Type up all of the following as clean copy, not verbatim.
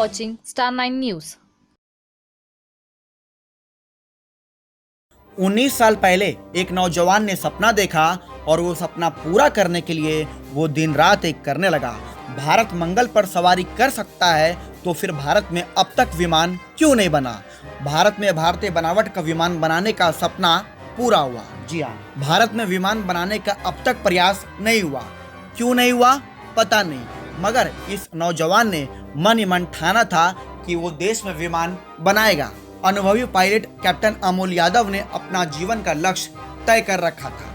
watching Star 9 News. 19 साल पहले एक नौजवान ने सपना देखा और वो सपना पूरा करने के लिए वो दिन रात एक करने लगा। भारत मंगल पर सवारी कर सकता है तो फिर भारत में अब तक विमान क्यों नहीं बना? भारत में भारतीय बनावट का विमान बनाने का सपना पूरा हुआ। जी हाँ, भारत में विमान बनाने का अब तक प्रयास नहीं हुआ। क्यों नहीं हुआ पता नहीं, मगर इस नौजवान ने मन ही मन ठाना था कि वो देश में विमान बनाएगा। अनुभवी पायलट कैप्टन अमोल यादव ने अपना जीवन का लक्ष्य तय कर रखा था।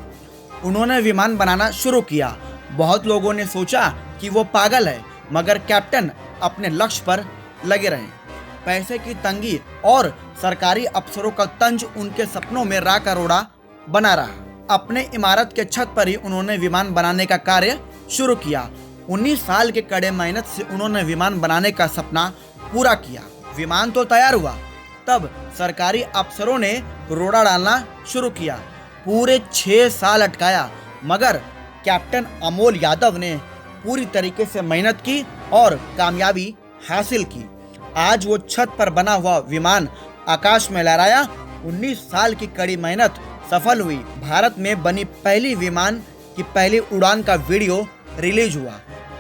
उन्होंने विमान बनाना शुरू किया। बहुत लोगों ने सोचा कि वो पागल है, मगर कैप्टन अपने लक्ष्य पर लगे रहे। पैसे की तंगी और सरकारी अफसरों का तंज उनके सपनों में राख अरोड़ा बना रहा। अपने इमारत के छत पर ही उन्होंने विमान बनाने का कार्य शुरू किया। 19 साल के कड़े मेहनत से उन्होंने विमान बनाने का सपना पूरा किया। विमान तो तैयार हुआ, तब सरकारी अफसरों ने रोड़ा डालना शुरू किया। पूरे 6 साल अटकाया, मगर कैप्टन अमोल यादव ने पूरी तरीके से मेहनत की और कामयाबी हासिल की। आज वो छत पर बना हुआ विमान आकाश में लहराया। 19 साल की कड़ी मेहनत सफल हुई। भारत में बनी पहली विमान की पहली उड़ान का वीडियो रिलीज हुआ।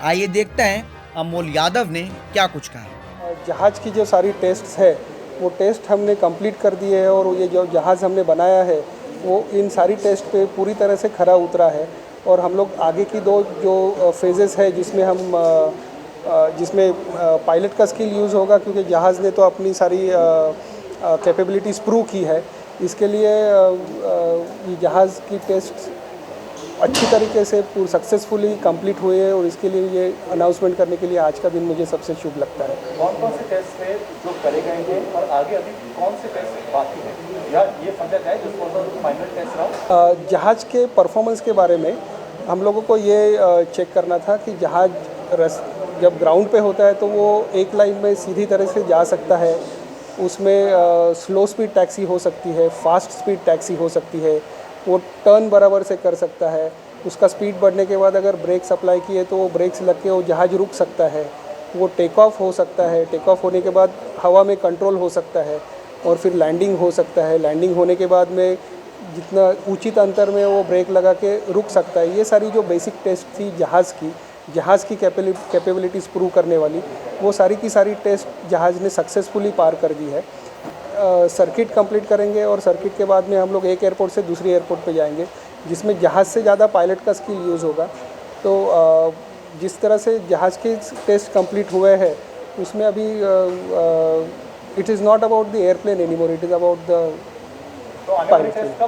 आइए देखते हैं अमोल यादव ने क्या कुछ कहा। जहाज़ की जो सारी टेस्ट्स है वो टेस्ट हमने कंप्लीट कर दिए है और ये जो जहाज़ हमने बनाया है वो इन सारी टेस्ट पे पूरी तरह से खरा उतरा है। और हम लोग आगे की दो जो फेजेस है जिसमें पायलट का स्किल यूज़ होगा, क्योंकि जहाज़ ने तो अपनी सारी कैपेबिलिटीज़ प्रूव की है। इसके लिए ये जहाज़ की टेस्ट अच्छी तरीके से सक्सेसफुली कंप्लीट हुए हैं और इसके लिए ये अनाउंसमेंट करने के लिए आज का दिन मुझे सबसे शुभ लगता है। कौन से टेस्ट है जो करे गए हैं और आगे अभी कौन से टेस्ट बाकी हैं या ये समझा जाए जो फाइनल टेस्ट रहा? जहाज़ के परफॉर्मेंस के बारे में हम लोगों को ये चेक करना था कि जहाज़ जब ग्राउंड पे होता है तो वो एक लाइन में सीधी तरह से जा सकता है। उसमें स्लो स्पीड टैक्सी हो सकती है, फास्ट स्पीड टैक्सी हो सकती है, वो टर्न बराबर से कर सकता है। उसका स्पीड बढ़ने के बाद अगर ब्रेक्स अप्लाई किए तो वो ब्रेक्स लग के वो जहाज़ रुक सकता है। वो टेक ऑफ हो सकता है, टेक ऑफ होने के बाद हवा में कंट्रोल हो सकता है और फिर लैंडिंग हो सकता है। लैंडिंग होने के बाद में जितना उचित अंतर में वो ब्रेक लगा के रुक सकता है। ये सारी जो बेसिक टेस्ट थी जहाज़ की कैपेबिलिटीज़ प्रूव करने वाली, वो सारी की सारी टेस्ट जहाज़ ने सक्सेसफुली पार कर दी है। सर्किट कंप्लीट करेंगे और सर्किट के बाद में हम लोग एक एयरपोर्ट से दूसरी एयरपोर्ट पे जाएंगे, जिसमें जहाज़ से ज़्यादा पायलट का स्किल यूज़ होगा। तो जिस तरह से जहाज़ के टेस्ट कंप्लीट हुए हैं उसमें अभी it is not about the airplane anymore, it is about the pilot.